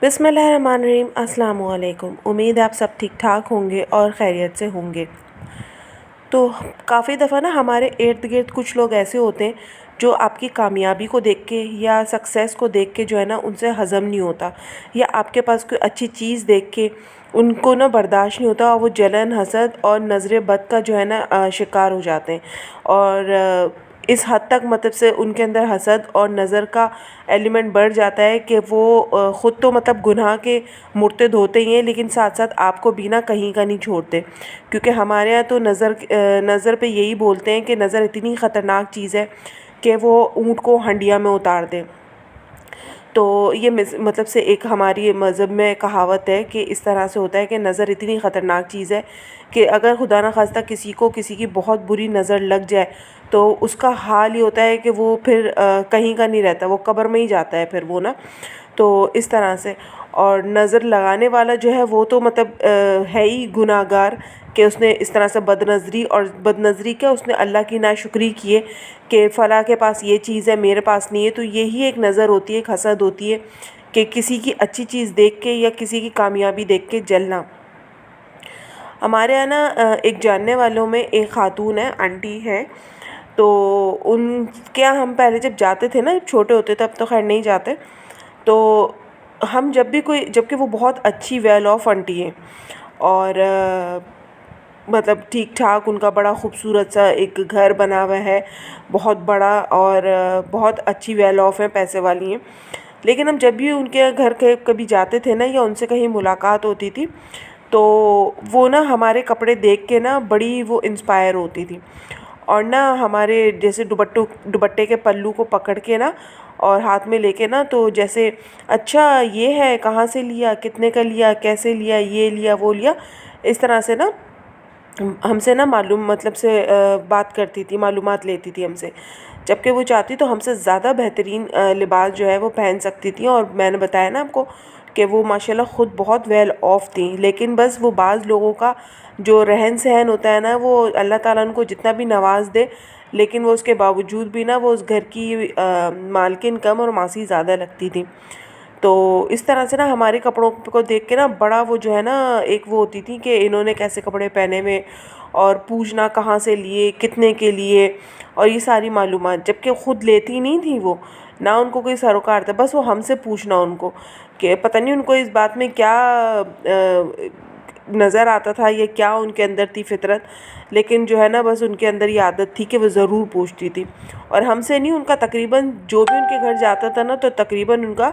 بسم اللہ الرحمن الرحیم۔ السلام علیکم۔ امید ہے آپ سب ٹھیک ٹھاک ہوں گے اور خیریت سے ہوں گے۔ تو کافی دفعہ نا ہمارے ارد گرد کچھ لوگ ایسے ہوتے ہیں جو آپ کی کامیابی کو دیکھ کے یا سکسیس کو دیکھ کے جو ہے نا ان سے ہضم نہیں ہوتا، یا آپ کے پاس کوئی اچھی چیز دیکھ کے ان کو نا برداشت نہیں ہوتا، اور وہ جلن، حسد اور نظر بد کا جو ہے نا شکار ہو جاتے ہیں۔ اور اس حد تک مطلب سے ان کے اندر حسد اور نظر کا ایلیمنٹ بڑھ جاتا ہے کہ وہ خود تو مطلب گناہ کے مرتد ہوتے ہی ہیں، لیکن ساتھ ساتھ آپ کو بھی نا کہیں کا نہیں چھوڑتے، کیونکہ ہمارے یہاں تو نظر پہ یہی بولتے ہیں کہ نظر اتنی خطرناک چیز ہے کہ وہ اونٹ کو ہنڈیا میں اتار دے۔ تو یہ مطلب سے ایک ہماری مذہب میں کہاوت ہے کہ اس طرح سے ہوتا ہے کہ نظر اتنی خطرناک چیز ہے کہ اگر خدا نخواستہ کسی کی بہت بری نظر لگ جائے تو اس کا حال یہ ہوتا ہے کہ وہ پھر کہیں کا نہیں رہتا، وہ قبر میں ہی جاتا ہے پھر وہ نا۔ تو اس طرح سے، اور نظر لگانے والا جو ہے وہ تو مطلب ہے ہی گناہ گار کہ اس نے اس طرح سے بد نظری کیا اس نے اللہ کی ناشکری کیے کہ فلاں کے پاس یہ چیز ہے میرے پاس نہیں ہے۔ تو یہی ایک نظر ہوتی ہے، ایک حسد ہوتی ہے کہ کسی کی اچھی چیز دیکھ کے یا کسی کی کامیابی دیکھ کے جلنا۔ ہمارے یہاں نا ایک جاننے والوں میں ایک خاتون ہے، آنٹی ہے، تو ان کیا ہم پہلے جب جاتے تھے نا، جب چھوٹے ہوتے تھے، اب تو خیر نہیں جاتے، تو ہم جبکہ وہ بہت اچھی ویل آف آنٹی ہیں، اور مطلب ٹھیک ٹھاک ان کا بڑا خوبصورت سا ایک گھر بنا ہوا ہے، بہت بڑا، اور بہت اچھی ویل آف ہیں، پیسے والی ہیں۔ لیکن ہم جب بھی ان کے گھر کبھی جاتے تھے نا، یا ان سے کہیں ملاقات ہوتی تھی، تو وہ نا ہمارے کپڑے دیکھ کے نا بڑی وہ انسپائر ہوتی تھی، اور نا ہمارے جیسے دوپٹے کے پلو کو پکڑ کے نا اور ہاتھ میں لے کے نا، تو جیسے اچھا یہ ہے، کہاں سے لیا، کتنے کا لیا، کیسے لیا، یہ لیا وہ لیا، اس طرح سے نا ہم سے نا مطلب سے بات کرتی تھی، معلومات لیتی تھی ہم سے، جبکہ وہ چاہتی تو ہم سے زیادہ بہترین لباس جو ہے وہ پہن سکتی تھیں۔ اور میں نے بتایا نا آپ کو کہ وہ ماشاءاللہ خود بہت ویل آف تھیں، لیکن بس وہ بعض لوگوں کا جو رہن سہن ہوتا ہے نا، وہ اللہ تعالیٰ ان کو جتنا بھی نواز دے، لیکن وہ اس کے باوجود بھی نا وہ اس گھر کی مالکن کم اور ماسی زیادہ لگتی تھی۔ تو اس طرح سے نا ہمارے کپڑوں کو دیکھ کے نا بڑا وہ جو ہے نا ایک وہ ہوتی تھی کہ انہوں نے کیسے کپڑے پہنے ہوئے، اور پوچھنا کہاں سے لیے، کتنے کے لیے، اور یہ ساری معلومات، جبکہ خود لیتی نہیں تھی وہ، نہ ان کو کوئی سروکار تھا، بس وہ ہم سے پوچھنا ان کو کہ پتہ نہیں ان کو اس بات میں کیا نظر آتا تھا یا کیا ان کے اندر تھی فطرت، لیکن جو ہے نا بس ان کے اندر یہ عادت تھی کہ وہ ضرور پوچھتی تھی۔ اور ہم سے نہیں، ان کا تقریباً جو بھی ان کے گھر جاتا تھا نا، تو تقریباً ان کا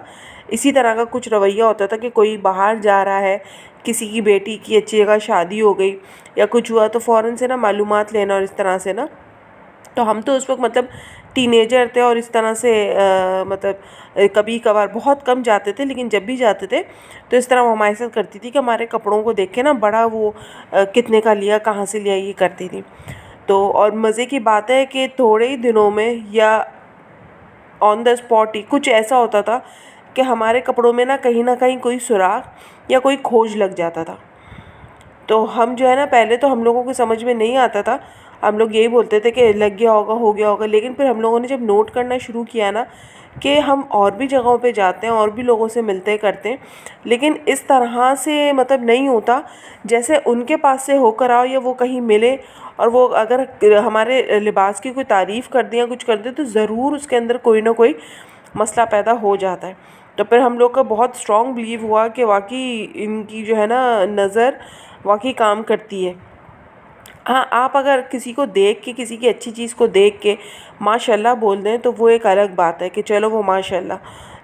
اسی طرح کا کچھ رویہ ہوتا تھا کہ کوئی باہر جا رہا ہے، کسی کی بیٹی کی اچھی جگہ شادی ہو گئی یا کچھ ہوا، تو فوراً سے نا معلومات لینا، اور اس طرح سے نا، تو ہم تو اس وقت مطلب ٹینیجر تھے، اور اس طرح سے مطلب کبھی کبھار بہت کم جاتے تھے، لیکن جب بھی جاتے تھے تو اس طرح وہ ہمارے ساتھ کرتی تھی کہ ہمارے کپڑوں کو دیکھ کے نا بڑا وہ کتنے کا لیا، کہاں سے لیا، یہ کرتی تھی۔ تو اور مزے کی بات ہے کہ تھوڑے ہی دنوں میں یا آن دا اسپاٹ ہی کچھ ایسا ہوتا تھا کہ ہمارے کپڑوں میں نہ کہیں کوئی سراخ یا کوئی کھوج لگ جاتا تھا۔ تو ہم جو ہے نا، پہلے تو ہم لوگوں کو سمجھ میں نہیں آتا تھا، ہم لوگ یہی بولتے تھے کہ لگ گیا ہوگا، ہو گیا ہوگا، لیکن پھر ہم لوگوں نے جب نوٹ کرنا شروع کیا نا کہ ہم اور بھی جگہوں پہ جاتے ہیں، اور بھی لوگوں سے ملتے کرتے ہیں، لیکن اس طرح سے مطلب نہیں ہوتا جیسے ان کے پاس سے ہو کر آؤ، یا وہ کہیں ملے اور وہ اگر ہمارے لباس کی کوئی تعریف کر دیں یا کچھ کر دیں، تو ضرور اس کے اندر کوئی نہ کوئی مسئلہ پیدا ہو جاتا ہے۔ تو پھر ہم لوگ کا بہت اسٹرانگ بلیو ہوا کہ واقعی ان کی جو ہے نا نظر واقعی کام کرتی ہے۔ ہاں، آپ اگر کسی کو دیکھ کے، کسی کی اچھی چیز کو دیکھ کے ماشاءاللہ بول دیں تو وہ ایک الگ بات ہے کہ چلو وہ ماشاءاللہ،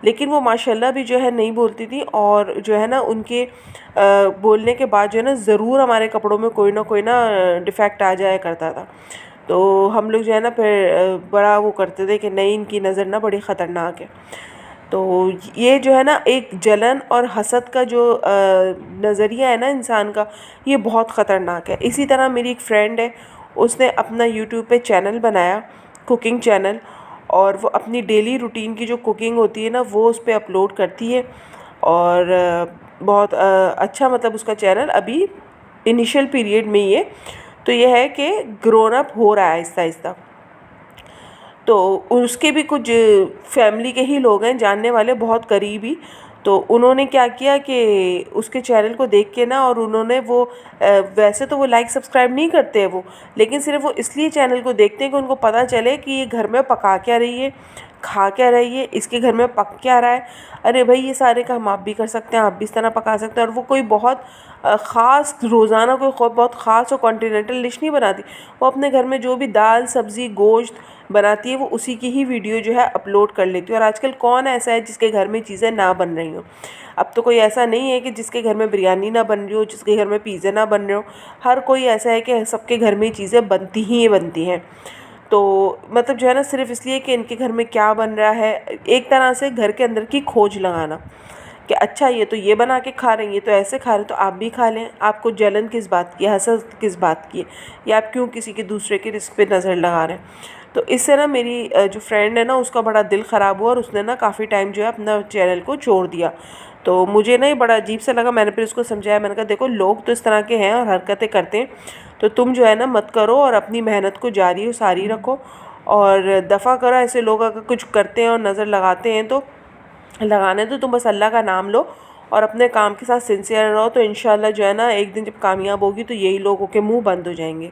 لیکن وہ ماشاءاللہ بھی جو ہے نہیں بولتی تھی، اور جو ہے نا ان کے بولنے کے بعد جو ہے نا ضرور ہمارے کپڑوں میں کوئی نہ ڈیفیکٹ آ جایا کرتا تھا۔ تو ہم لوگ جو ہے نا پھر بڑا وہ کرتے تھے کہ نہیں، ان کی نظر نا بڑی خطرناک ہے۔ تو یہ جو ہے نا ایک جلن اور حسد کا جو نظریہ ہے نا انسان کا، یہ بہت خطرناک ہے۔ اسی طرح میری ایک فرینڈ ہے، اس نے اپنا یوٹیوب پہ چینل بنایا، کوکنگ چینل، اور وہ اپنی ڈیلی روٹین کی جو کوکنگ ہوتی ہے نا وہ اس پہ اپلوڈ کرتی ہے، اور بہت اچھا مطلب اس کا چینل ابھی انیشل پیریڈ میں ہی ہے، تو یہ ہے کہ گرون اپ ہو رہا ہے آہستہ آہستہ۔ تو اس کے بھی کچھ فیملی کے ہی لوگ ہیں، جاننے والے، بہت قریبی، تو انہوں نے کیا کیا کہ اس کے چینل کو دیکھ کے نا، اور انہوں نے وہ ویسے تو وہ لائک سبسکرائب نہیں کرتے ہیں وہ، لیکن صرف وہ اس لیے چینل کو دیکھتے ہیں کہ ان کو پتہ چلے کہ یہ گھر میں پکا کیا رہی ہے، کھا کیا رہی ہے، اس کے گھر میں پک کیا رہا ہے۔ ارے بھائی، یہ سارے کام آپ بھی کر سکتے ہیں، آپ بھی اس طرح پکا سکتے ہیں۔ اور وہ کوئی بہت خاص روزانہ کوئی بہت خاص اور کانٹیننٹل ڈش نہیں بناتی، وہ اپنے گھر میں جو بھی دال سبزی گوشت بناتی ہے وہ اسی کی ہی ویڈیو جو ہے اپلوڈ کر لیتی ہے۔ اور آج کل کون ایسا ہے جس کے گھر میں چیزیں نہ بن رہی ہوں؟ اب تو کوئی ایسا نہیں ہے کہ جس کے گھر میں بریانی نہ بن رہی ہو، جس کے گھر میں پیزے نہ بن رہے ہو، ہر کوئی ایسا ہے کہ سب کے گھر میں چیزیں بنتی ہی بنتی ہیں۔ تو مطلب جو ہے نا، صرف اس لیے کہ ان کے گھر میں کیا بن رہا ہے، ایک طرح سے گھر کے اندر کی کھوج لگانا کہ اچھا یہ تو یہ بنا کے کھا رہے ہیں، یہ تو ایسے کھا رہے ہیں، تو آپ بھی کھا لیں۔ آپ کو جلن کس بات کی ہے، حسد کس بات کی ہے، یا آپ کیوں کسی کے دوسرے کے رزق پہ نظر لگا رہے ہیں؟ تو اس سے نا میری جو فرینڈ ہے نا، اس کا بڑا دل خراب ہوا، اور اس نے نا کافی ٹائم جو ہے اپنا چینل کو چھوڑ دیا۔ تو مجھے نا یہ بڑا عجیب سے لگا۔ میں نے پھر اس کو سمجھایا، میں نے کہا دیکھو، لوگ تو اس طرح کے ہیں اور حرکتیں کرتے ہیں، تو تم جو ہے نا مت کرو، اور اپنی محنت کو جاری و ساری رکھو، اور دفع کرو ایسے لوگ اگر کچھ کرتے ہیں اور نظر لگاتے ہیں تو لگانے تو تم بس اللہ کا نام لو اور اپنے کام کے ساتھ سنسیئر رہو، تو انشاءاللہ جو ہے نا ایک دن جب کامیاب ہوگی تو یہی لوگوں کے منہ بند ہو جائیں گے۔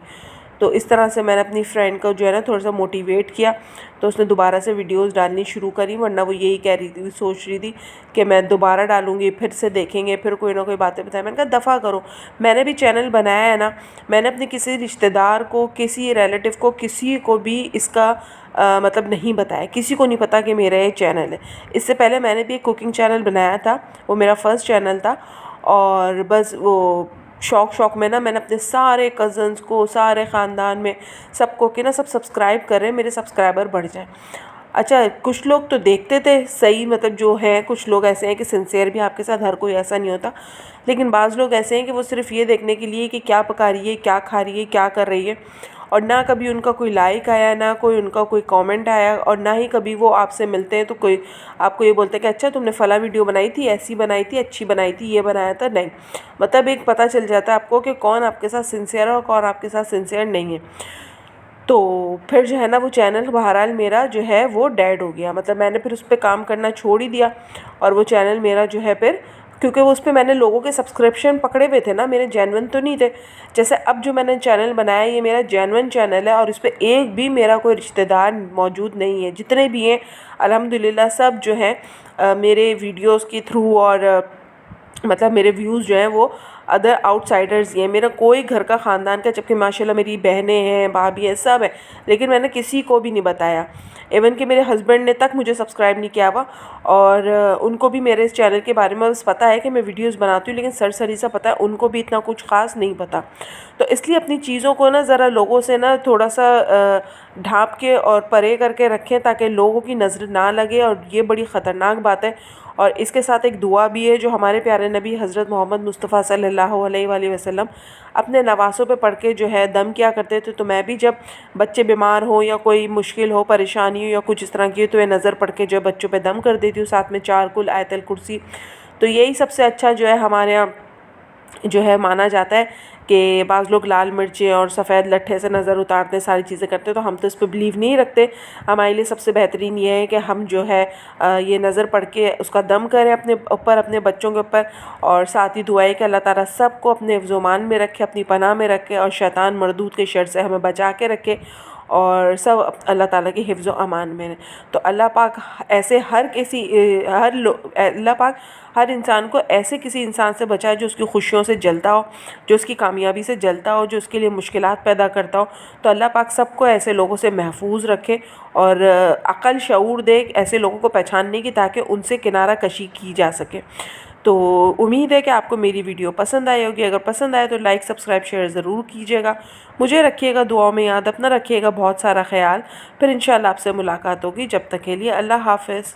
تو اس طرح سے میں نے اپنی فرینڈ کو جو ہے نا تھوڑا سا موٹیویٹ کیا، تو اس نے دوبارہ سے ویڈیوز ڈالنی شروع کری، ورنہ وہ یہی کہہ رہی تھی، سوچ رہی تھی کہ میں دوبارہ ڈالوں گی، پھر سے دیکھیں گے، پھر کوئی نہ کوئی باتیں بتائیں۔ میں نے کہا دفع کرو، میں نے بھی چینل بنایا ہے نا، میں نے اپنے کسی رشتہ دار کو، کسی ریلیٹیو کو، کسی کو بھی اس کا مطلب نہیں بتایا، کسی کو نہیں پتا کہ میرا یہ چینل ہے۔ اس سے پہلے میں نے بھی ایک کوکنگ چینل بنایا تھا، وہ میرا فرسٹ چینل تھا، اور بس وہ شوق میں نا میں نے اپنے سارے کزنز کو، سارے خاندان میں سب کو کہ نا سب سبسکرائب کر رہے ہیں، میرے سبسکرائبر بڑھ جائیں۔ اچھا، کچھ لوگ تو دیکھتے تھے صحیح، مطلب جو ہیں کچھ لوگ ایسے ہیں کہ سنسیئر بھی آپ کے ساتھ، ہر کوئی ایسا نہیں ہوتا، لیکن بعض لوگ ایسے ہیں کہ وہ صرف یہ دیکھنے کے لیے کہ کیا پکا رہی ہے، کیا کھا رہی ہے، کیا کر رہی ہے، اور نہ کبھی ان کا کوئی لائک آیا، نہ کوئی ان کا کوئی کامنٹ آیا، اور نہ ہی کبھی وہ آپ سے ملتے ہیں تو کوئی آپ کو یہ بولتے ہیں کہ اچھا تم نے فلاں ویڈیو بنائی تھی، ایسی بنائی تھی، اچھی بنائی تھی، یہ بنایا تھا۔ نہیں، مطلب ایک پتہ چل جاتا ہے آپ کو کہ کون آپ کے ساتھ سنسیئر ہے اور کون آپ کے ساتھ سنسیئر نہیں ہے۔ تو پھر جو ہے نا وہ چینل بہرحال میرا جو ہے وہ ڈیڈ ہو گیا، مطلب میں نے پھر اس پہ کام کرنا چھوڑ ہی دیا، اور وہ چینل میرا جو ہے پھر، کیونکہ وہ اس پہ میں نے لوگوں کے سبسکرپشن پکڑے ہوئے تھے نا، میرے جینون تو نہیں تھے۔ جیسے اب جو میں نے چینل بنایا یہ میرا جینون چینل ہے، اور اس پہ ایک بھی میرا کوئی رشتہ دار موجود نہیں ہے، جتنے بھی ہیں الحمدللہ سب جو ہیں میرے ویڈیوز کے تھرو، اور مطلب میرے ویوز جو ہیں وہ ادر آؤٹ سائڈرز ہی ہیں، میرا کوئی گھر کا خاندان کا، جبکہ ماشاءاللہ میری بہنیں ہیں، بھابھی ہیں، سب ہیں، لیکن میں نے کسی کو بھی نہیں بتایا، ایون کہ میرے ہسبینڈ نے تک مجھے سبسکرائب نہیں کیا ہوا، اور ان کو بھی میرے اس چینل کے بارے میں بس پتہ ہے کہ میں ویڈیوز بناتی ہوں، لیکن سرسری سا پتہ ہے، ان کو بھی اتنا کچھ خاص نہیں پتہ۔ تو اس لیے اپنی چیزوں کو نا ذرا لوگوں سے نا تھوڑا سا ڈھانپ کے اور پرے کر کے رکھیں، تاکہ لوگوں کی نظر نہ لگے، اور یہ بڑی خطرناک بات ہے۔ اور اس کے ساتھ ایک دعا بھی ہے جو ہمارے پیارے نبی حضرت محمد مصطفیٰ صلی اللہ علیہ وآلہ وسلم اپنے نواسوں پہ پڑھ کے جو ہے دم کیا کرتے تھے، تو میں بھی جب بچے بیمار ہوں یا کوئی مشکل ہو، پریشانی ہو یا کچھ اس طرح کی ہو، تو یہ نظر پڑھ کے جو ہے بچوں پہ دم کر دیتی ہوں، ساتھ میں 4 کل آیت الکرسی۔ تو یہی سب سے اچھا جو ہے ہمارے یہاں جو ہے مانا جاتا ہے کہ بعض لوگ لال مرچیں اور سفید لٹھے سے نظر اتارتے ہیں، ساری چیزیں کرتے ہیں، تو ہم تو اس پہ بلیو نہیں رکھتے۔ ہمارے لیے سب سے بہترین یہ ہے کہ ہم جو ہے یہ نظر پڑھ کے اس کا دم کریں اپنے اوپر، اپنے بچوں کے اوپر، اور ساتھ ہی دعائیں کہ اللہ تعالیٰ سب کو اپنے حفظ و امان میں رکھے، اپنی پناہ میں رکھے، اور شیطان مردود کے شر سے ہمیں بچا کے رکھے، اور سب اللہ تعالیٰ کے حفظ و امان میں رہیں۔ تو اللہ پاک ایسے اللہ پاک ہر انسان کو ایسے کسی انسان سے بچائے جو اس کی خوشیوں سے جلتا ہو، جو اس کی کامیابی سے جلتا ہو، جو اس کے لیے مشکلات پیدا کرتا ہو۔ تو اللہ پاک سب کو ایسے لوگوں سے محفوظ رکھے، اور عقل شعور دے ایسے لوگوں کو پہچاننے کی، تاکہ ان سے کنارہ کشی کی جا سکے۔ تو امید ہے کہ آپ کو میری ویڈیو پسند آئی ہوگی، اگر پسند آئے تو لائک سبسکرائب شیئر ضرور کیجیے گا، مجھے رکھیے گا دعاؤں میں یاد، اپنا رکھیے گا بہت سارا خیال، پھر انشاءاللہ آپ سے ملاقات ہوگی، جب تک کے لیے اللہ حافظ۔